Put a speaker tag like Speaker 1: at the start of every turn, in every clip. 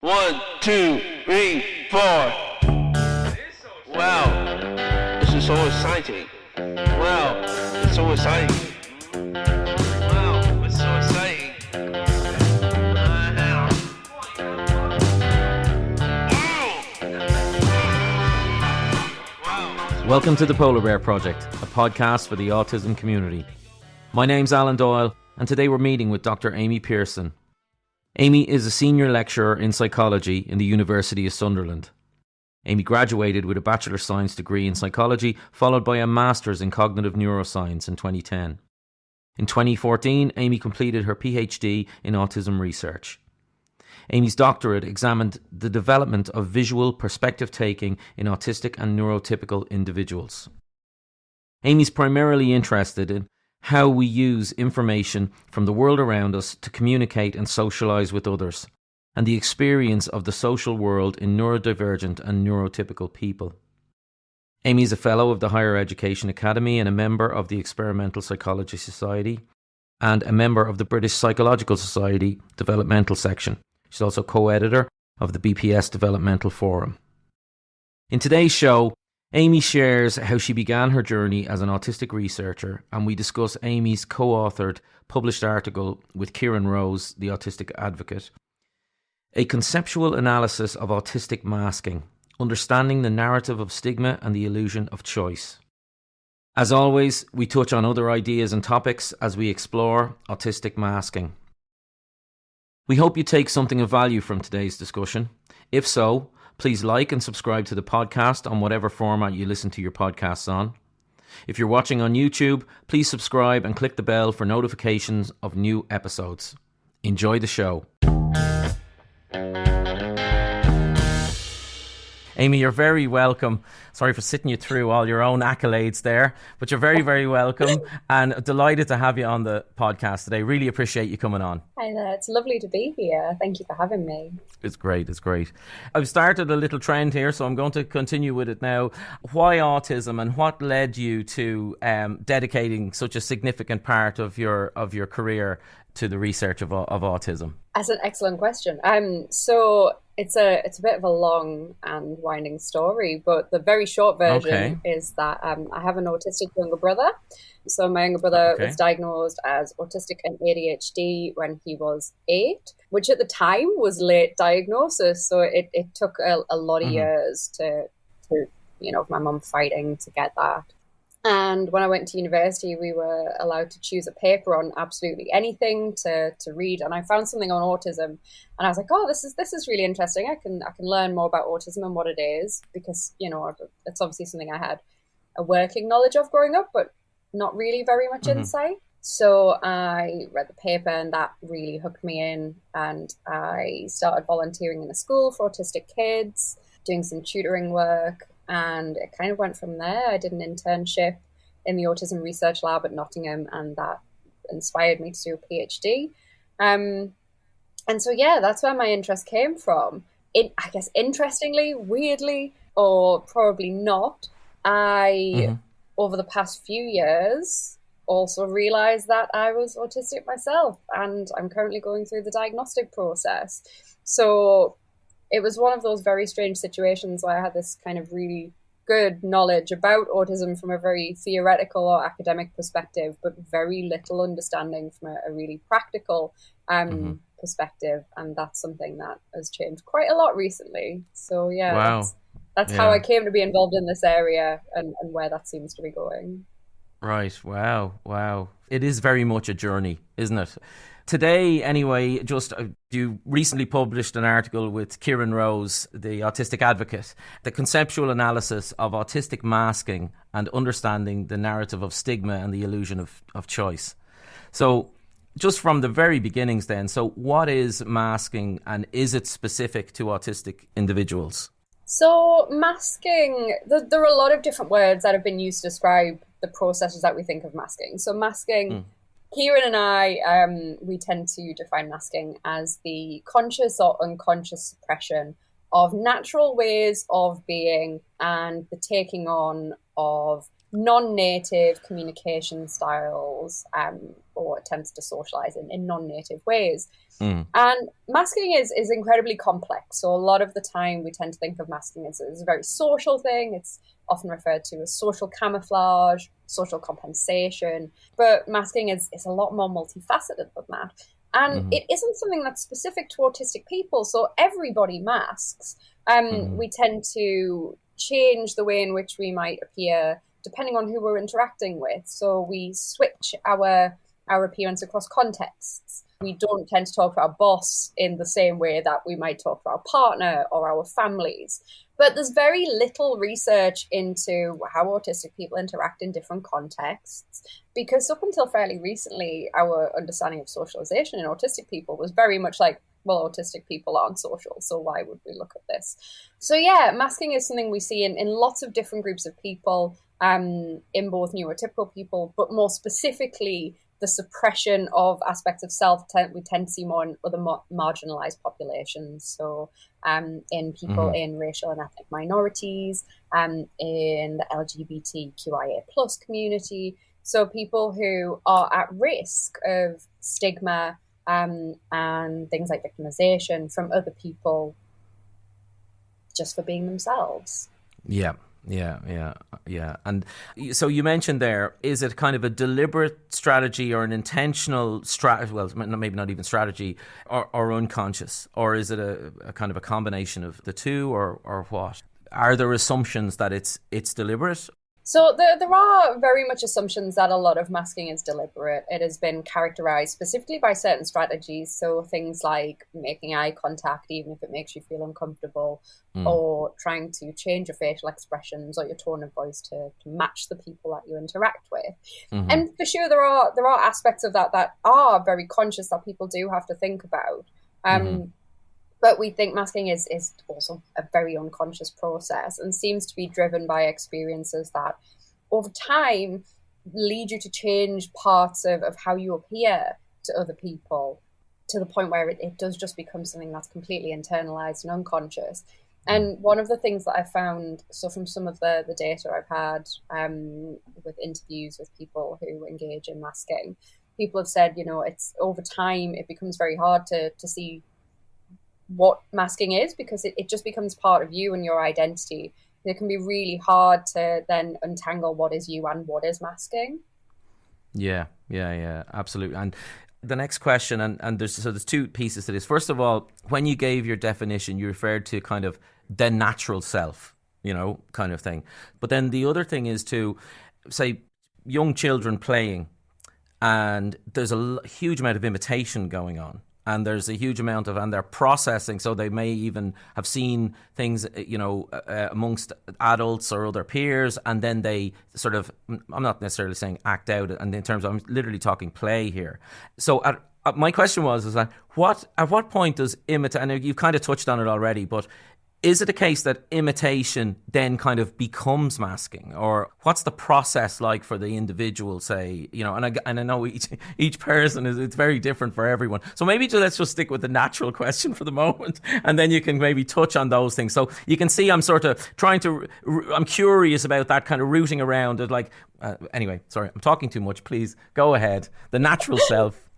Speaker 1: 1, 2, 3, 4. Wow, this is so exciting. Wow, it's so exciting. Wow, it's so exciting.
Speaker 2: Welcome to the Polar Bear Project, a podcast for the autism community. My name's Alan Doyle, and today we're meeting with Dr Amy Pearson. Amy is a senior lecturer in psychology in the University of Sunderland. Amy graduated with a Bachelor of Science degree in psychology, followed by a Master's in cognitive neuroscience in 2010. In 2014, Amy completed her PhD in autism research. Amy's doctorate examined the development of visual perspective taking in autistic and neurotypical individuals. Amy's primarily interested in how we use information from the world around us to communicate and socialise with others, and the experience of the social world in neurodivergent and neurotypical people. Amy is a Fellow of the Higher Education Academy and a member of the Experimental Psychology Society, and a member of the British Psychological Society Developmental Section. She's also co-editor of the BPS Developmental Forum. In today's show, Amy shares how she began her journey as an autistic researcher, and we discuss Amy's co-authored published article with Kieran Rose, the autistic advocate, a conceptual analysis of autistic masking, understanding the narrative of stigma and the illusion of choice. As always, we touch on other ideas and topics as we explore autistic masking. We hope you take something of value from today's discussion. If so, please like and subscribe to the podcast on whatever format you listen to your podcasts on. If you're watching on YouTube, please subscribe and click the bell for notifications of new episodes. Enjoy the show. Amy, you're very welcome. Sorry for sitting you through all your own accolades there, but you're very, very welcome and delighted to have you on the podcast today. Really appreciate you coming on.
Speaker 3: Hi there. It's lovely to be here. Thank you for having me.
Speaker 2: It's great. It's great. I've started a little trend here, so I'm going to continue with it now. Why autism, and what led you to dedicating such a significant part of your career to the research of autism?
Speaker 3: That's an excellent question. So it's a bit of a long and winding story, but the very short version is that I have an autistic younger brother. So my younger brother was diagnosed as autistic and ADHD when he was 8, which at the time was late diagnosis. So it took a lot of years to my mum fighting to get that. And when I went to university, we were allowed to choose a paper on absolutely anything to read. And I found something on autism, and I was like, "Oh, this is really interesting. I can learn more about autism and what it is," because it's obviously something I had a working knowledge of growing up, but not really very much insight. So I read the paper, and that really hooked me in. And I started volunteering in a school for autistic kids, doing some tutoring work. And it kind of went from there. I did an internship in the Autism Research Lab at Nottingham, and that inspired me to do a PhD. And so, that's where my interest came from. I guess, interestingly, weirdly, or probably not, I, over the past few years, also realized that I was autistic myself, and I'm currently going through the diagnostic process. So it was one of those very strange situations where I had this kind of really good knowledge about autism from a very theoretical or academic perspective, but very little understanding from a really practical perspective. And that's something that has changed quite a lot recently. So that's how I came to be involved in this area and where that seems to be going.
Speaker 2: Right. Wow. It is very much a journey, isn't it? Today, anyway, you recently published an article with Kieran Rose, the autistic advocate, the conceptual analysis of autistic masking and understanding the narrative of stigma and the illusion of choice. So just from the very beginnings then, so what is masking, and is it specific to autistic individuals?
Speaker 3: So masking, there are a lot of different words that have been used to describe the processes that we think of masking. So masking... Kieran and I, we tend to define masking as the conscious or unconscious suppression of natural ways of being and the taking on of non-native communication styles, or attempts to socialise in non-native ways.
Speaker 2: Mm.
Speaker 3: And masking is incredibly complex. So a lot of the time we tend to think of masking as a very social thing. It's often referred to as social camouflage, social compensation. But masking is a lot more multifaceted than that. And it isn't something that's specific to autistic people. So everybody masks. We tend to change the way in which we might appear depending on who we're interacting with. So we switch our appearance across contexts. We don't tend to talk to our boss in the same way that we might talk to our partner or our families. But there's very little research into how autistic people interact in different contexts, because up until fairly recently, our understanding of socialization in autistic people was very much like, well, autistic people aren't social, so why would we look at this? So yeah, masking is something we see in lots of different groups of people, in both neurotypical people, but more specifically, the suppression of aspects of self we tend to see more in other marginalized populations. So in people in racial and ethnic minorities, in the LGBTQIA plus community. So people who are at risk of stigma and things like victimization from other people just for being themselves.
Speaker 2: Yeah. And so you mentioned there, is it kind of a deliberate strategy or an intentional strategy? Well, maybe not even strategy, or unconscious, or is it a kind of a combination of the two, or what? Are there assumptions that it's deliberate?
Speaker 3: So there are very much assumptions that a lot of masking is deliberate. It has been characterized specifically by certain strategies. So things like making eye contact, even if it makes you feel uncomfortable, or trying to change your facial expressions or your tone of voice to match the people that you interact with. And for sure, there are aspects of that are very conscious that people do have to think about. But we think masking is also a very unconscious process and seems to be driven by experiences that over time lead you to change parts of how you appear to other people, to the point where it does just become something that's completely internalized and unconscious. And one of the things that I found, so from some of the data I've had with interviews with people who engage in masking, people have said, it's over time, it becomes very hard to see what masking is, because it just becomes part of you and your identity. It can be really hard to then untangle what is you and what is masking. Yeah,
Speaker 2: absolutely. And the next question, and there's two pieces to this. First of all, when you gave your definition, you referred to kind of the natural self, kind of thing. But then the other thing is to say young children playing, and there's a huge amount of imitation going on. And there's a huge amount and they're processing, so they may even have seen things, amongst adults or other peers, and then they sort of, I'm not necessarily saying act out, and in terms of, I'm literally talking play here. So my question is that at what point does imitate, and you've kind of touched on it already, but is it a case that imitation then kind of becomes masking, or what's the process like for the individual, say, and I know each person it's very different for everyone. So maybe let's just stick with the natural question for the moment, and then you can maybe touch on those things. So you can see I'm sort of I'm curious about that kind of rooting around it. Like, anyway, sorry, I'm talking too much. Please go ahead. The natural self.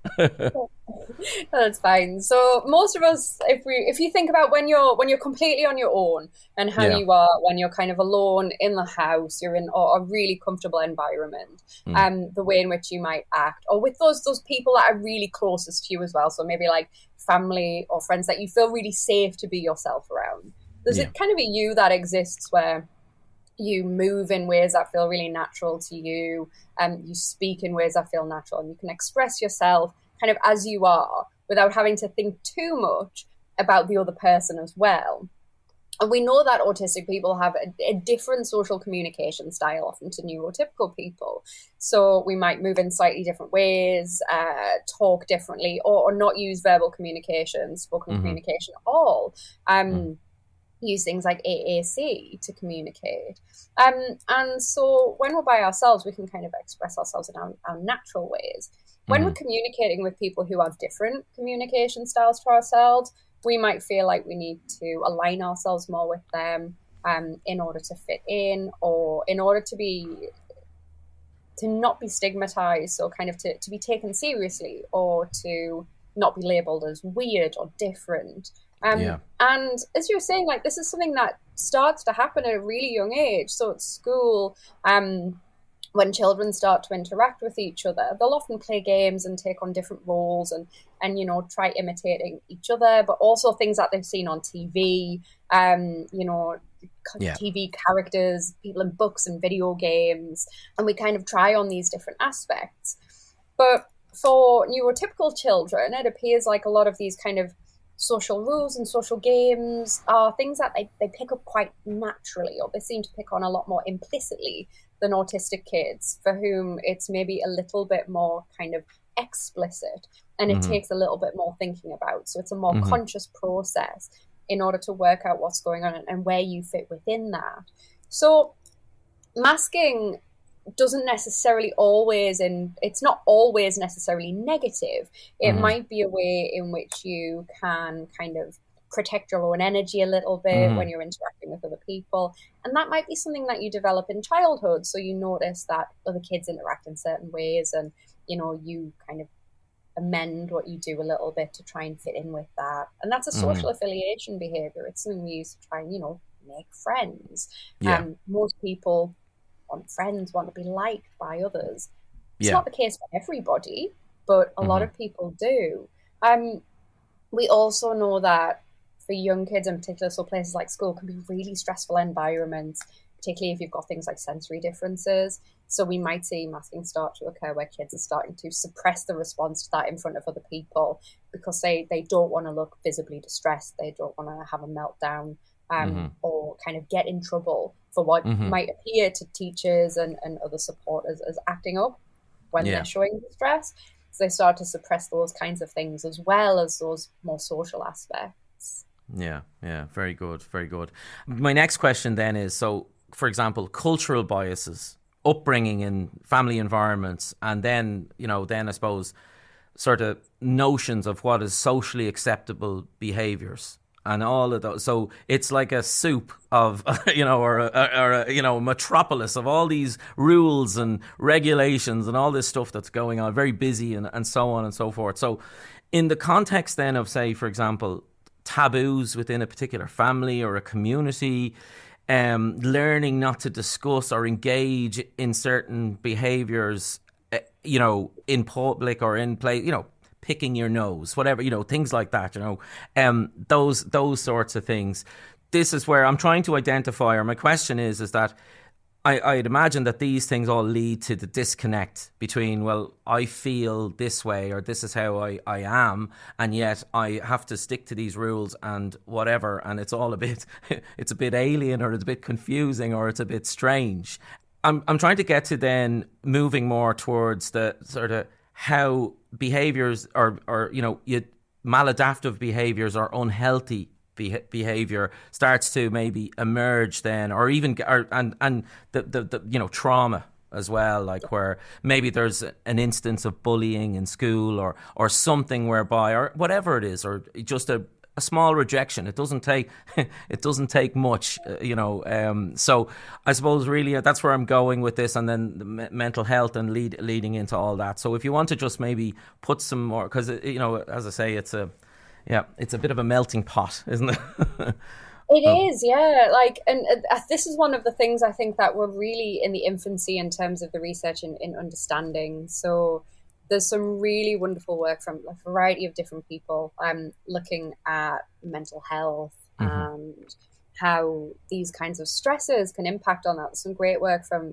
Speaker 3: That's fine. So most of us, if you think about when you're completely on your own, and how you are when you're kind of alone in the house, you're in a really comfortable environment, the way in which you might act, or with those people that are really closest to you as well. So maybe like family or friends that you feel really safe to be yourself around. There's a kind of a you that exists where you move in ways that feel really natural to you, you speak in ways that feel natural, and you can express yourself kind of as you are without having to think too much about the other person as well. And we know that autistic people have a different social communication style often to neurotypical people. So we might move in slightly different ways, talk differently, or not use verbal communication, spoken communication at all. Use things like AAC to communicate. And so when we're by ourselves, we can kind of express ourselves in our natural ways. When we're communicating with people who have different communication styles to ourselves, we might feel like we need to align ourselves more with them in order to fit in, or in order to be to not be stigmatized, or kind of to be taken seriously, or to not be labeled as weird or different. And as you were saying, like, this is something that starts to happen at a really young age. So at school, when children start to interact with each other, they'll often play games and take on different roles and try imitating each other, but also things that they've seen on TV, TV characters, people in books and video games, and we kind of try on these different aspects. But for neurotypical children, it appears like a lot of these kind of social rules and social games are things that they pick up quite naturally, or they seem to pick on a lot more implicitly than autistic kids, for whom it's maybe a little bit more kind of explicit, and it takes a little bit more thinking about. So it's a more conscious process in order to work out what's going on and where you fit within that. So masking doesn't necessarily it's not always necessarily negative. It might be a way in which you can kind of protect your own energy a little bit when you're interacting with other people. And that might be something that you develop in childhood. So you notice that other kids interact in certain ways, and, you kind of amend what you do a little bit to try and fit in with that. And that's a social affiliation behavior. It's something we use to try and, make friends. Most people want friends, want to be liked by others. It's not the case for everybody, but a lot of people do. We also know that for young kids in particular, so places like school can be really stressful environments, particularly if you've got things like sensory differences. So we might see masking start to occur where kids are starting to suppress the response to that in front of other people, because they don't want to look visibly distressed. They don't want to have a meltdown or kind of get in trouble for what might appear to teachers and other supporters as acting up when they're showing distress. So they start to suppress those kinds of things as well as those more social aspects.
Speaker 2: Yeah, very good, very good. My next question then is, so, for example, cultural biases, upbringing in family environments, and then, I suppose, sort of notions of what is socially acceptable behaviours and all of those. So it's like a soup of, or a metropolis of all these rules and regulations and all this stuff that's going on, very busy and so on and so forth. So in the context then of, say, for example, taboos within a particular family or a community, learning not to discuss or engage in certain behaviours, in public or in play, picking your nose, whatever, things like that, those sorts of things. This is where I'm trying to identify, or my question is that I'd imagine that these things all lead to the disconnect between, well, I feel this way, or this is how I am, and yet I have to stick to these rules and whatever, and it's all it's a bit alien, or it's a bit confusing, or it's a bit strange. I'm trying to get to then moving more towards the sort of how behaviours or maladaptive behaviours or unhealthy behavior starts to maybe emerge then, or even and the trauma as well, like where maybe there's an instance of bullying in school or something whereby, or whatever it is, or just a small rejection. It doesn't take much, so I suppose really that's where I'm going with this, and then the mental health and leading into all that. So if you want to just maybe put some more, because as I say, it's a bit of a melting pot, isn't it?
Speaker 3: It is, yeah. And this is one of the things I think that we're really in the infancy in terms of the research in understanding. So there's some really wonderful work from a variety of different people looking at mental health and how these kinds of stresses can impact on that. There's some great work from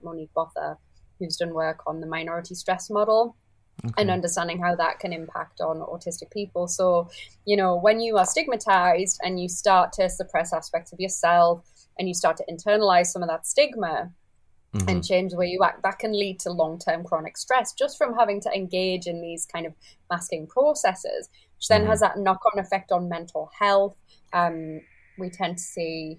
Speaker 3: Monique Botha, who's done work on the minority stress model. Okay. And understanding how that can impact on autistic people. So, when you are stigmatized and you start to suppress aspects of yourself and you start to internalize some of that stigma and change the way you act, that can lead to long-term chronic stress just from having to engage in these kind of masking processes, which then has that knock-on effect on mental health. We tend to see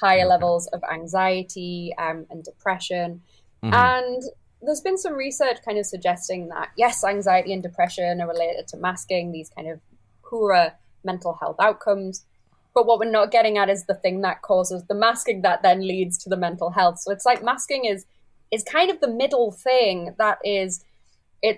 Speaker 3: higher levels of anxiety and depression. And there's been some research kind of suggesting that, yes, anxiety and depression are related to masking, these kind of poorer mental health outcomes. But what we're not getting at is the thing that causes the masking that then leads to the mental health. So it's like masking is is kind of the middle thing that is, I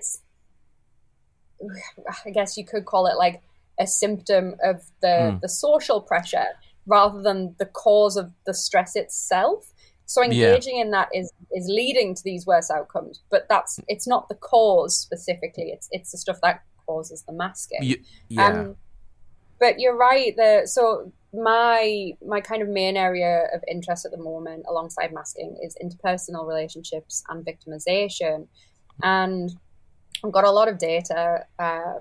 Speaker 3: guess you could call it like a symptom of the social pressure rather than the cause of the stress itself. So engaging in that is leading to these worse outcomes, but it's not the cause specifically. It's the stuff that causes the masking. But you're right. So my kind of main area of interest at the moment, alongside masking, is interpersonal relationships and victimization. And I've got a lot of data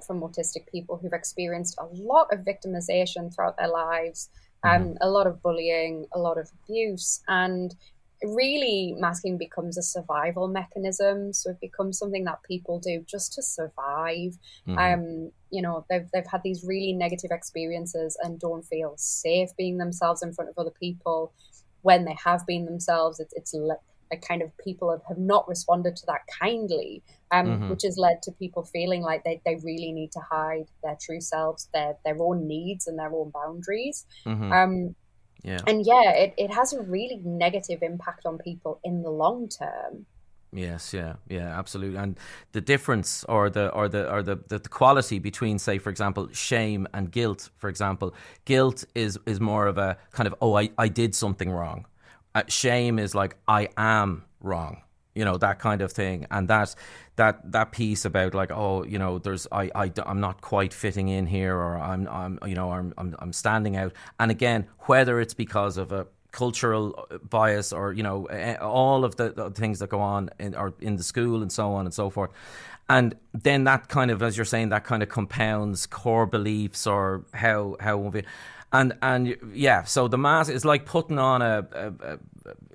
Speaker 3: from autistic people who've experienced a lot of victimization throughout their lives, a lot of bullying, a lot of abuse, and really masking becomes a survival mechanism. So it becomes something that people do just to survive. You know, they've had these really negative experiences and don't feel safe being themselves in front of other people. When they have been themselves, it's like kind of people have not responded to that kindly, which has led to people feeling like they really need to hide their true selves, their own needs and their own boundaries. And it has a really negative impact on people in the long term.
Speaker 2: Yes, yeah, absolutely. And the difference or the quality between, say, for example, shame and guilt, for example, guilt is more of a kind of, I did something wrong. Shame is like, I am wrong, you know, that kind of thing. And that piece about like, you know, I'm not quite fitting in here, or I'm standing out. And again, whether it's because of a cultural bias or, you know, all of the things that go on in the school and so on and so forth. And then that kind of, as you're saying, that kind of compounds core beliefs or how and yeah, so the mask is like putting on a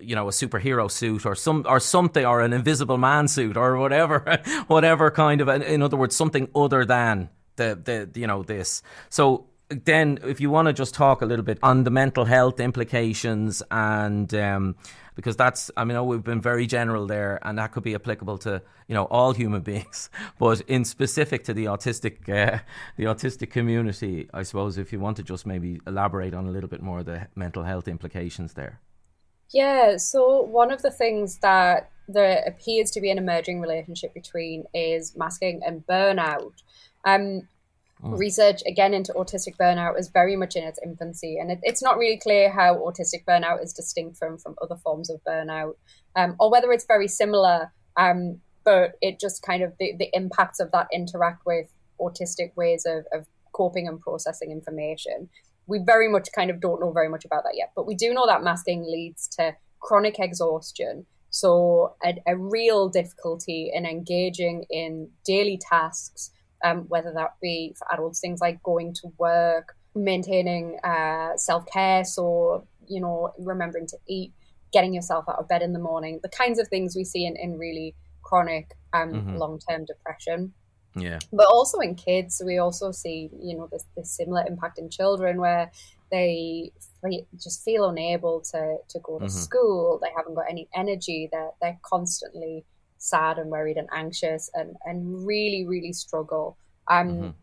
Speaker 2: superhero suit or something, or an invisible man suit or whatever kind of, in other words, something other than this. So then, if you want to just talk a little bit on the mental health implications, and because that's, I mean, we've been very general there, and that could be applicable to, you know, all human beings, but in specific to the autistic community, I suppose, if you want to just maybe elaborate on a little bit more of the mental health implications there.
Speaker 3: Yeah, so one of the things that there appears to be an emerging relationship between is masking and burnout. Research, again, into autistic burnout is very much in its infancy, and it's not really clear how autistic burnout is distinct from other forms of burnout, or whether it's very similar, but it just kind of, the impacts of that interact with autistic ways of coping and processing information. We very much kind of don't know very much about that yet, but we do know that masking leads to chronic exhaustion, so a real difficulty in engaging in daily tasks, whether that be for adults, things like going to work, maintaining self-care, so, you know, remembering to eat, getting yourself out of bed in the morning, the kinds of things we see in really chronic long-term depression.
Speaker 2: Yeah.
Speaker 3: But also in kids, we also see, you know, this similar impact in children where they just feel unable to go to school. They haven't got any energy. They're constantly sad and worried and anxious and really, really struggle. And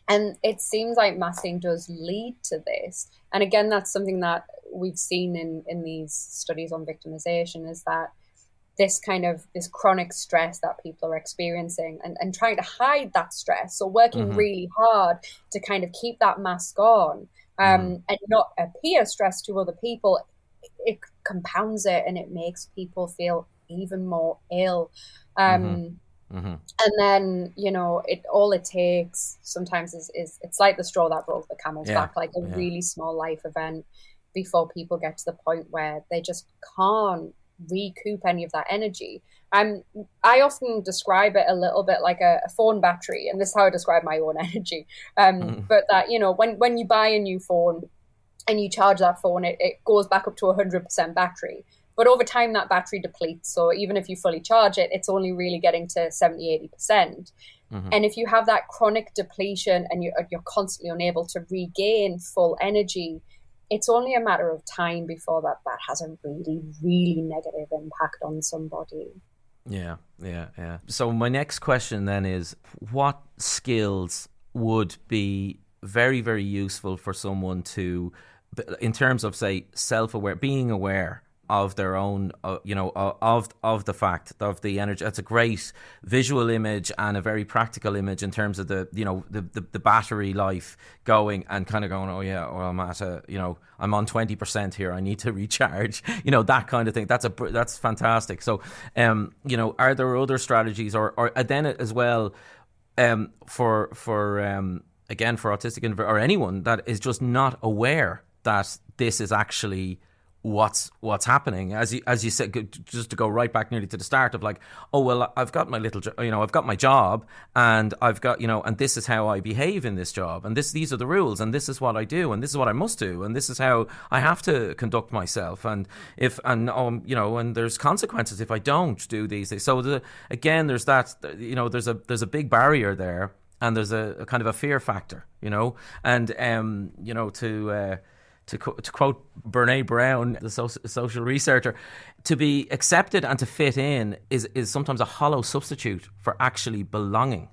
Speaker 3: it seems like masking does lead to this. And again, that's something that we've seen in these studies on victimization, is that this chronic stress that people are experiencing and trying to hide that stress. So working really hard to kind of keep that mask on and not appear stressed to other people, it compounds it and it makes people feel even more ill. And then, you know, it takes sometimes is it's like the straw that broke the camel's back, like a really small life event before people get to the point where they just can't recoup any of that energy. I often describe it a little bit like a phone battery, and this is how I describe my own energy. But that, you know, when you buy a new phone and you charge that phone, it goes back up to 100% battery. But over time, that battery depletes. So even if you fully charge it, it's only really getting to 70, 80%. And if you have that chronic depletion and you're constantly unable to regain full energy, it's only a matter of time before that has a really, really negative impact on somebody.
Speaker 2: Yeah. So my next question then is, what skills would be very, very useful for someone to, in terms of, say, self-aware, being aware of their own, of the fact of the energy. It's a great visual image and a very practical image in terms of the battery life going and kind of going, oh yeah, well, I'm at I'm on 20% here. I need to recharge, that kind of thing. That's fantastic. So, are there other strategies or then as well, for autistic or anyone that is just not aware that this is actually what's happening, as you said, just to go right back nearly to the start of like, oh well, I've got my I've got my job, and I've got and this is how I behave in this job, and these are the rules, and this is what I do, and this is what I must do, and this is how I have to conduct myself, and and there's consequences if I don't do these things. So there's that, there's a big barrier there, and there's a kind of a fear factor, and to quote Brene Brown, the social researcher, to be accepted and to fit in is sometimes a hollow substitute for actually belonging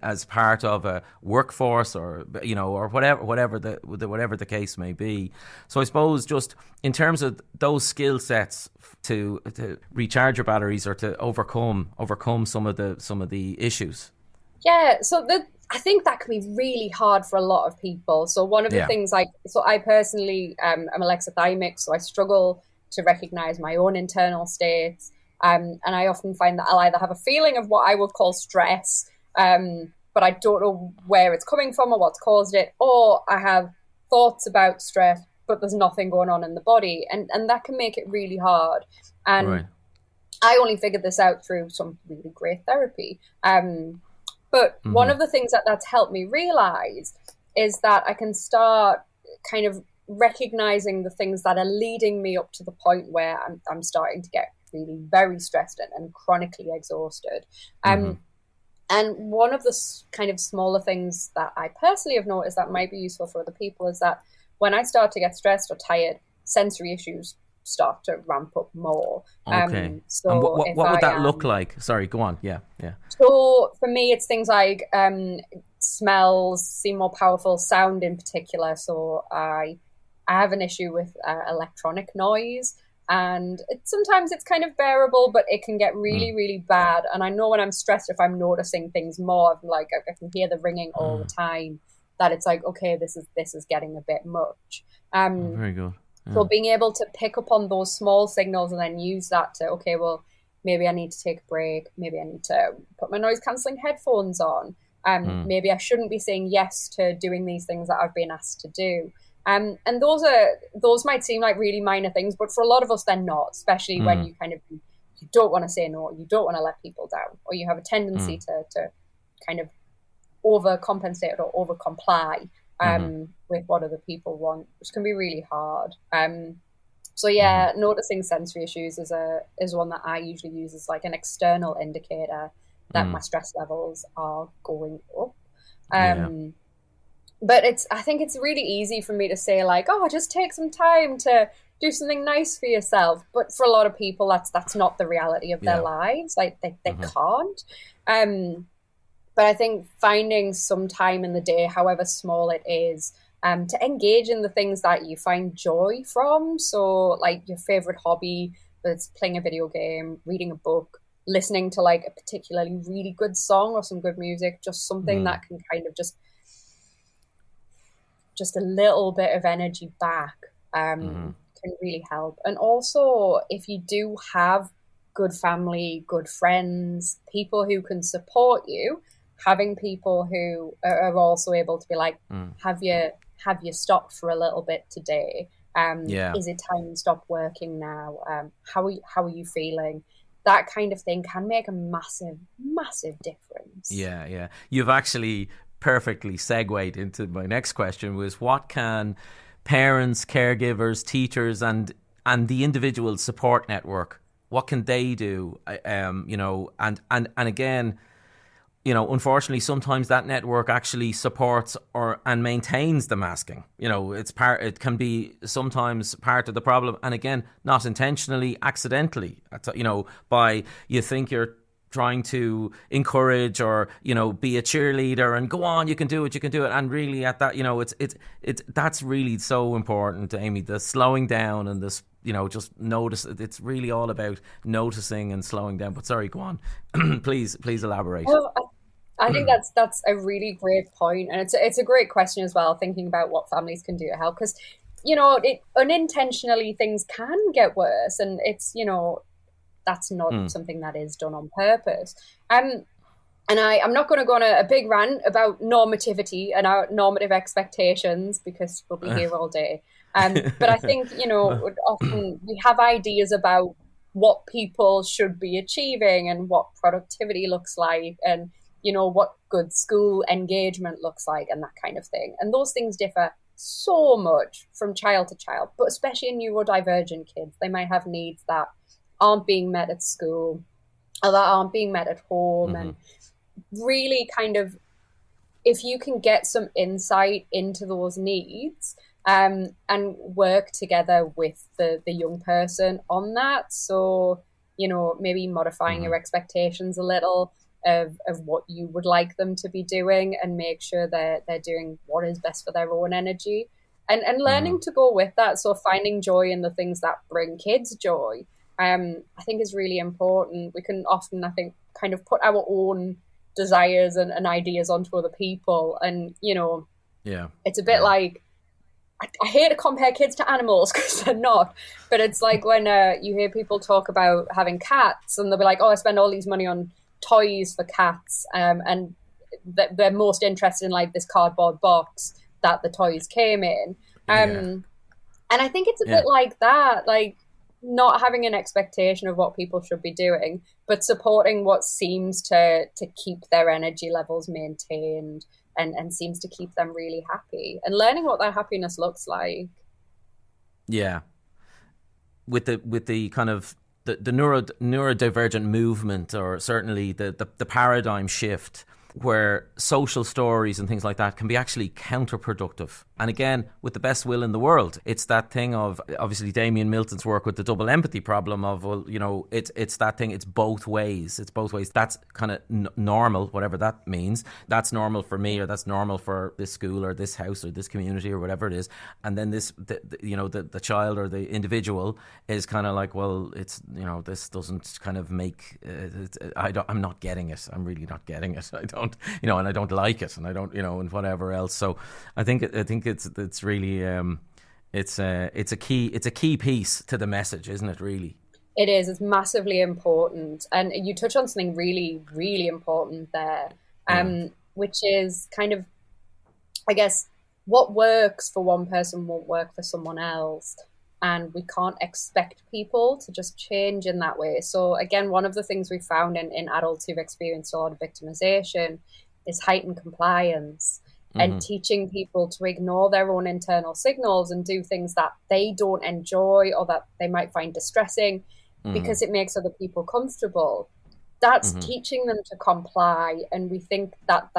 Speaker 2: as part of a workforce or whatever the case may be. So I suppose just in terms of those skill sets to recharge your batteries or to overcome some of the issues.
Speaker 3: Yeah, so I think that can be really hard for a lot of people. So one of the things I personally am alexithymic, so I struggle to recognize my own internal states. And I often find that I'll either have a feeling of what I would call stress, but I don't know where it's coming from or what's caused it, or I have thoughts about stress, but there's nothing going on in the body. And that can make it really hard. And right. I only figured this out through some really great therapy. But one of the things that's helped me realize is that I can start kind of recognizing the things that are leading me up to the point where I'm starting to get really very stressed and chronically exhausted. And one of the kind of smaller things that I personally have noticed that might be useful for other people is that when I start to get stressed or tired, sensory issues start to ramp up more.
Speaker 2: Okay. So and what would that look like? Sorry, go on. Yeah.
Speaker 3: So for me, it's things like smells seem more powerful, sound in particular. So I have an issue with electronic noise, and sometimes it's kind of bearable, but it can get really, really bad. And I know when I'm stressed, if I'm noticing things more, like I can hear the ringing all the time, that it's like, okay, this is getting a bit much.
Speaker 2: Very good. Yeah.
Speaker 3: So being able to pick up on those small signals and then use that to, okay, well, maybe I need to take a break. Maybe I need to put my noise cancelling headphones on. Maybe I shouldn't be saying yes to doing these things that I've been asked to do. And those might seem like really minor things, but for a lot of us, they're not, especially when you don't want to say no, you don't want to let people down, or you have a tendency to kind of overcompensate or overcomply with what other people want, which can be really hard. Noticing sensory issues is one that I usually use as like an external indicator that my stress levels are going up. But I think it's really easy for me to say like, oh, just take some time to do something nice for yourself. But for a lot of people, that's not the reality of their lives. Like they can't. But I think finding some time in the day, however small it is, to engage in the things that you find joy from. So like your favorite hobby, whether it's playing a video game, reading a book, listening to like a particularly really good song or some good music, just something that can kind of just a little bit of energy back can really help. And also, if you do have good family, good friends, people who can support you, having people who are also able to be like, have you stopped for a little bit today? Is it time to stop working now? How are you feeling? That kind of thing can make a massive, massive difference.
Speaker 2: Yeah. You've actually perfectly segued into my next question, was what can parents, caregivers, teachers and the individual support network, what can they do? And again, unfortunately, sometimes that network actually supports and maintains the masking. It can be sometimes part of the problem, and again, not intentionally, accidentally. By you think you're trying to encourage or, you know, be a cheerleader and go on, you can do it. And really at that, you know, it's that's really so important, Amy, the slowing down and this, you know, just notice. It's really all about noticing and slowing down. But sorry, go on. please elaborate.
Speaker 3: Well, I think that's a really great point, and it's a great question as well, thinking about what families can do to help, because, you know, unintentionally things can get worse, and it's, you know, that's not something that is done on purpose. And I'm not going to go on a big rant about normativity and our normative expectations, because we'll be here all day. But I think, you know, often we have ideas about what people should be achieving and what productivity looks like, and, you know, what good school engagement looks like, and that kind of thing. And those things differ so much from child to child, but especially in neurodivergent kids. They might have needs that aren't being met at school or that aren't being met at home. And really kind of, if you can get some insight into those needs, and work together with the young person on that. So, you know, maybe modifying your expectations a little of what you would like them to be doing, and make sure they're doing what is best for their own energy, and learning to go with that. So finding joy in the things that bring kids joy, I think is really important. We can often, I think, kind of put our own desires and ideas onto other people. And, you know, it's a bit like, I hate to compare kids to animals because they're not, but it's like when you hear people talk about having cats and they'll be like, oh, I spend all these money on toys for cats, and they're most interested in like this cardboard box that the toys came in. And I think it's a bit like that, like not having an expectation of what people should be doing, but supporting what seems to keep their energy levels maintained and seems to keep them really happy, and learning what that happiness looks like. Yeah.
Speaker 2: With the kind of the neurodivergent movement, or certainly the paradigm shift, where social stories and things like that can be actually counterproductive. And again, with the best will in the world, it's that thing of, obviously Damien Milton's work with the double empathy problem of, well, you know, it's that thing, it's both ways. That's kind of normal, whatever that means. That's normal for me, or that's normal for this school or this house or this community or whatever it is. And then the child or the individual is kind of like, well, it's, you know, this doesn't kind of make, I'm not getting it. I'm really not getting it. I don't, you know, and I don't like it, and I don't, you know, and whatever else. So I think it's really it's a key piece to the message, isn't it? Really,
Speaker 3: it is. It's massively important, and you touch on something really, really important there, which is kind of, I guess, what works for one person won't work for someone else. And we can't expect people to just change in that way. So again, one of the things we found in adults who've experienced a lot of victimization is heightened compliance, and teaching people to ignore their own internal signals and do things that they don't enjoy or that they might find distressing because it makes other people comfortable. That's teaching them to comply. And we think that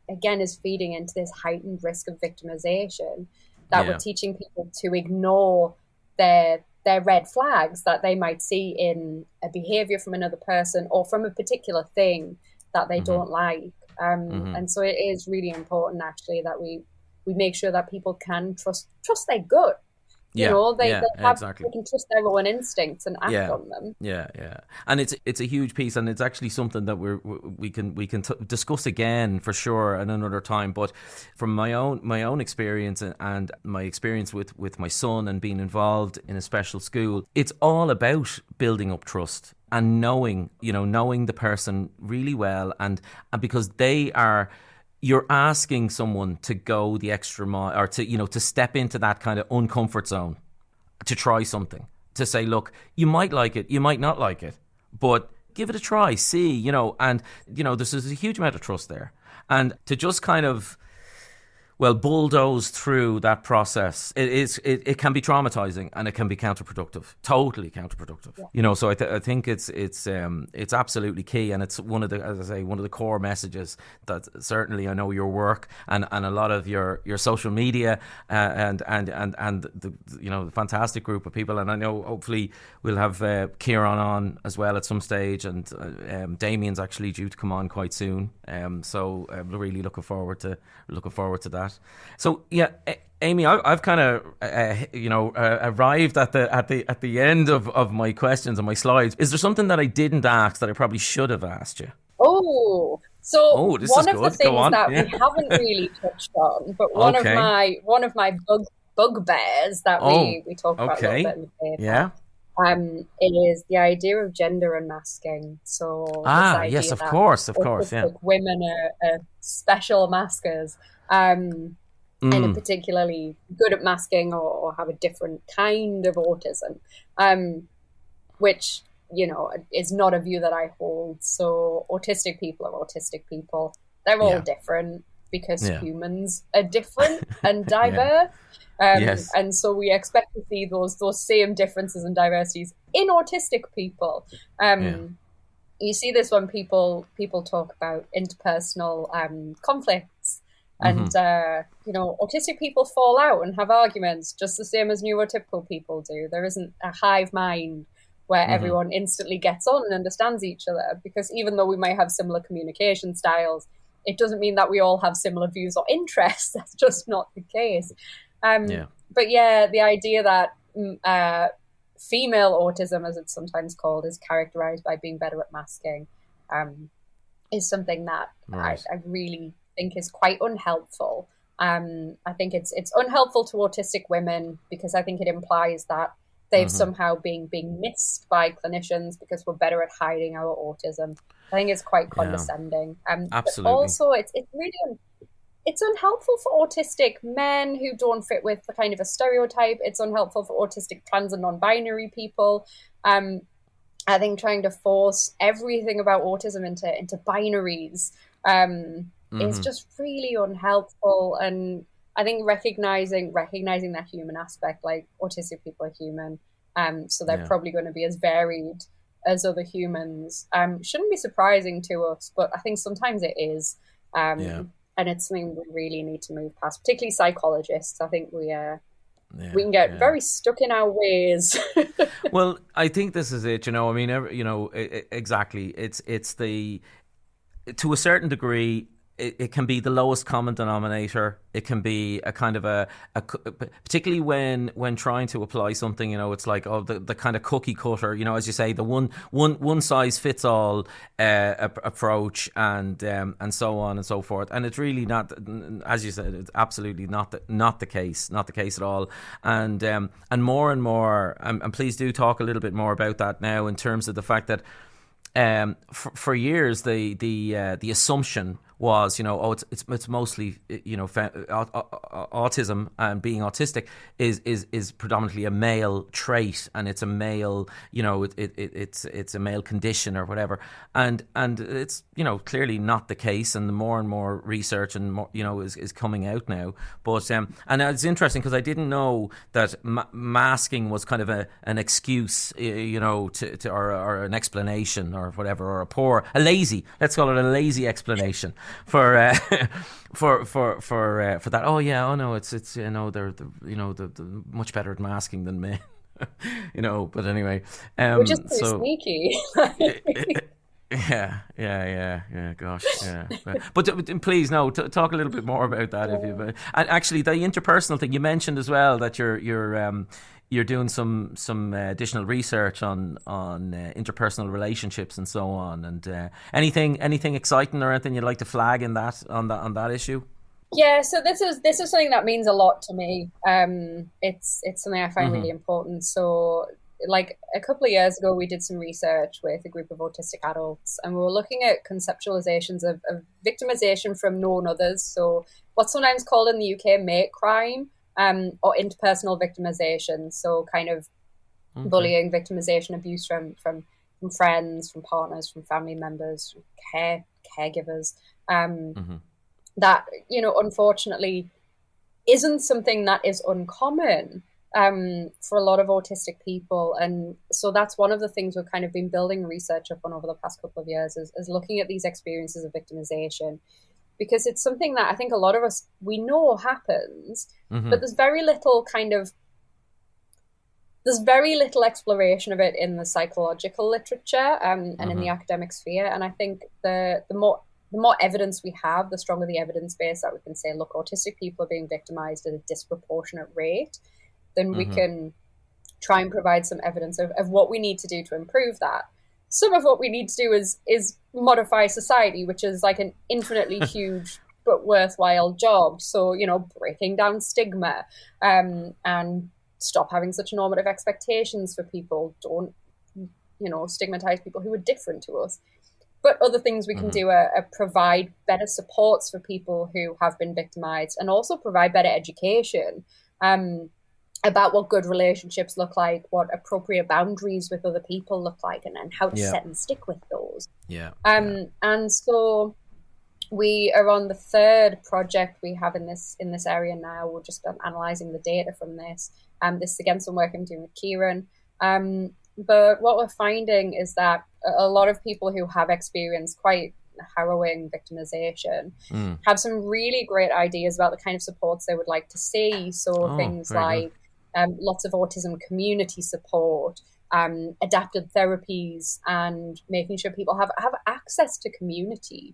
Speaker 3: again is feeding into this heightened risk of victimization, that we're teaching people to ignore their red flags that they might see in a behavior from another person or from a particular thing that they don't like. And so it is really important, actually, that we make sure that people can trust their gut. You know, they can trust their own instincts and act on them.
Speaker 2: And it's a huge piece, and it's actually something that we can discuss again for sure at another time. But from my own experience and my experience with my son and being involved in a special school, it's all about building up trust and knowing the person really well, and because you're asking someone to go the extra mile, or to step into that kind of uncomfort zone, to try something, to say, look, you might like it, you might not like it, but give it a try, see, and there's a huge amount of trust there. And to just kind of well, bulldoze through that process. It can be traumatizing, and it can be counterproductive, totally counterproductive.
Speaker 3: Yeah.
Speaker 2: You know, so I think it's absolutely key, and it's one of the, as I say, one of the core messages that certainly I know your work and a lot of your social media and the, you know, the fantastic group of people, and I know hopefully we'll have Kieran on as well at some stage, and Damien's actually due to come on quite soon. So we're really looking forward to that. So yeah, Amy, I've kind of arrived at the end of my questions and my slides. Is there something that I didn't ask that I probably should have asked you?
Speaker 3: Oh, one of the things that we haven't really touched on, but one of my bugbears that we talk about a little bit in the paper, is the idea of gender unmasking. So
Speaker 2: yes, of course, yeah.
Speaker 3: Women are special maskers, and are particularly good at masking or have a different kind of autism, which, you know, is not a view that I hold. So autistic people are autistic people. They're all different because humans are different and diverse. Yes. And so we expect to see those same differences and diversities in autistic people. You see this when people talk about interpersonal conflicts. And, you know, autistic people fall out and have arguments just the same as neurotypical people do. There isn't a hive mind where everyone instantly gets on and understands each other, because even though we might have similar communication styles, it doesn't mean that we all have similar views or interests. That's just not the case. But yeah, the idea that female autism, as it's sometimes called, is characterized by being better at masking, is something that I really think is quite unhelpful. I think it's unhelpful to autistic women, because I think it implies that they've somehow being missed by clinicians because we're better at hiding our autism. I think it's quite condescending.
Speaker 2: Absolutely.
Speaker 3: But also, it's really it's unhelpful for autistic men who don't fit with the kind of a stereotype. It's unhelpful for autistic trans and non-binary people. I think trying to force everything about autism into binaries is just really unhelpful. And I think recognizing that human aspect, like autistic people are human, so they're probably going to be as varied as other humans, shouldn't be surprising to us, but I think sometimes it is. And it's something we really need to move past, particularly psychologists. I think we can get very stuck in our ways.
Speaker 2: Well, I think this is it. You know, I mean, exactly. It's to a certain degree, it can be the lowest common denominator. It can be a kind of a particularly when trying to apply something, you know, it's like, the kind of cookie cutter, you know, as you say, the one size fits all approach, and so on and so forth. And it's really not, as you said, it's absolutely not the case at all. And more and more, and please do talk a little bit more about that now, in terms of the fact that for years the assumption was, you know, it's mostly, you know, autism and being autistic is predominantly a male trait, and it's a male, you know, it's a male condition or whatever, and it's, you know, clearly not the case, and more and more research and more, you know, is coming out now. But and it's interesting, because I didn't know that masking was kind of an excuse, you know, to or an explanation or whatever, or let's call it a lazy explanation for that. Oh yeah, oh no, it's you know, they're much better at masking than men. You know, but anyway,
Speaker 3: which is pretty sneaky.
Speaker 2: Yeah. Gosh, yeah. But please, no. Talk a little bit more about that, if you. And actually, the interpersonal thing you mentioned as well, that you're doing some additional research on interpersonal relationships and so on. And anything exciting or anything you'd like to flag on that issue?
Speaker 3: Yeah, so this is something that means a lot to me. It's something I find really important. So, like a couple of years ago, we did some research with a group of autistic adults, and we were looking at conceptualizations of victimization from known others. So what's sometimes called in the UK mate crime, or interpersonal victimization. So kind of bullying, victimization, abuse from friends, from partners, from family members, from caregivers. That, you know, unfortunately isn't something that is uncommon for a lot of autistic people. And so that's one of the things we've kind of been building research up on over the past couple of years, is looking at these experiences of victimization, because it's something that I think a lot of us, we know happens, but there's very little exploration of it in the psychological literature and in the academic sphere. And I think the more evidence we have, the stronger the evidence base that we can say, look, autistic people are being victimized at a disproportionate rate, then we can try and provide some evidence of what we need to do to improve that. Some of what we need to do is modify society, which is like an infinitely huge but worthwhile job. So, breaking down stigma and stop having such normative expectations for people. Don't, stigmatize people who are different to us. But other things we can do are provide better supports for people who have been victimized, and also provide better education about what good relationships look like, what appropriate boundaries with other people look like, and how to set and stick with those. And so we are on the third project we have in this area now. We're just analysing the data from this. This is again some work I'm doing with Kieran. But what we're finding is that a lot of people who have experienced quite harrowing victimization have some really great ideas about the kind of supports they would like to see. So things like lots of autism community support, adapted therapies, and making sure people have access to community.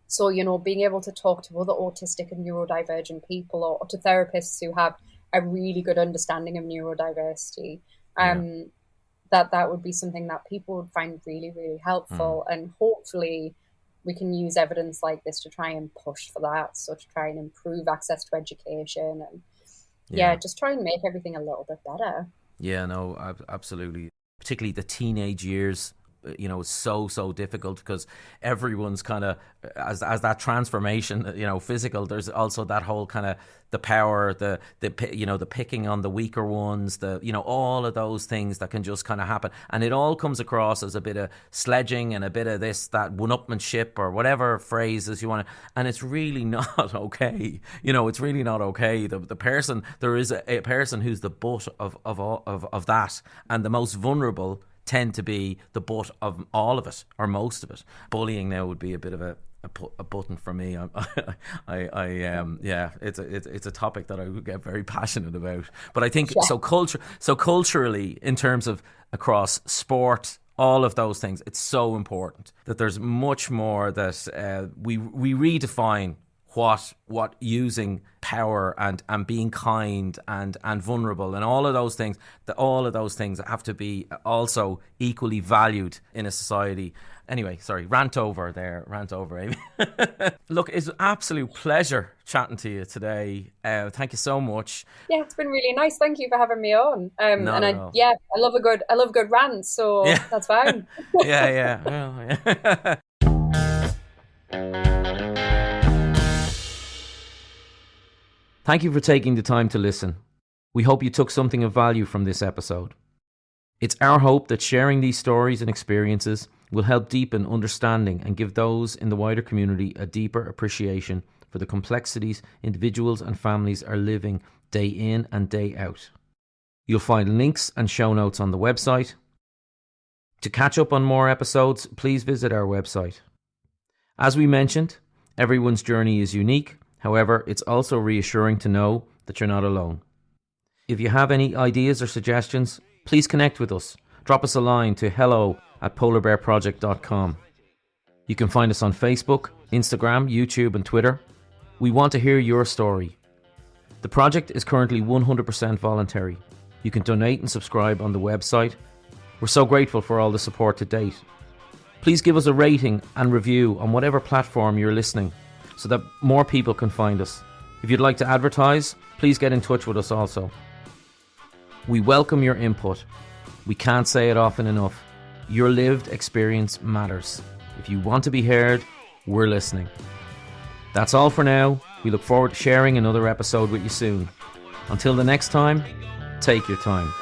Speaker 3: So, being able to talk to other autistic and neurodivergent people, or to therapists who have a really good understanding of neurodiversity. That would be something that people would find really, really helpful. And hopefully we can use evidence like this to try and push for that. So to try and improve access to education and just try and make everything a little bit better.
Speaker 2: Yeah, no, absolutely. Particularly the teenage years, it's so difficult, because everyone's kind of, as that transformation, physical, there's also that whole kind of the power, the picking on the weaker ones, all of those things that can just kind of happen. And it all comes across as a bit of sledging and a bit of that one-upmanship, or whatever phrases you want to, and it's really not okay. It's really not okay. There is a person who's the butt of that, and the most vulnerable tend to be the butt of all of it, or most of it. Bullying now would be a bit of a button for me. It's a topic that I would get very passionate about. But I think so culturally, in terms of across sport, all of those things, it's so important that there's much more that we redefine what using power and being kind and vulnerable and all of those things have to be also equally valued in a society. Anyway, sorry, rant over, Amy. Look, it's an absolute pleasure chatting to you today. Thank you so much.
Speaker 3: Yeah, it's been really nice. Thank you for having me on. I love a good rant, so that's fine.
Speaker 2: Yeah. Thank you for taking the time to listen. We hope you took something of value from this episode. It's our hope that sharing these stories and experiences will help deepen understanding and give those in the wider community a deeper appreciation for the complexities individuals and families are living day in and day out. You'll find links and show notes on the website. To catch up on more episodes, please visit our website. As we mentioned, everyone's journey is unique. However, it's also reassuring to know that you're not alone. If you have any ideas or suggestions, please connect with us. Drop us a line to hello@polarbearproject.com. You can find us on Facebook, Instagram, YouTube and Twitter. We want to hear your story. The project is currently 100% voluntary. You can donate and subscribe on the website. We're so grateful for all the support to date. Please give us a rating and review on whatever platform you're listening, so that more people can find us. If you'd like to advertise, please get in touch with us also. We welcome your input. We can't say it often enough. Your lived experience matters. If you want to be heard, we're listening. That's all for now. We look forward to sharing another episode with you soon. Until the next time, take your time.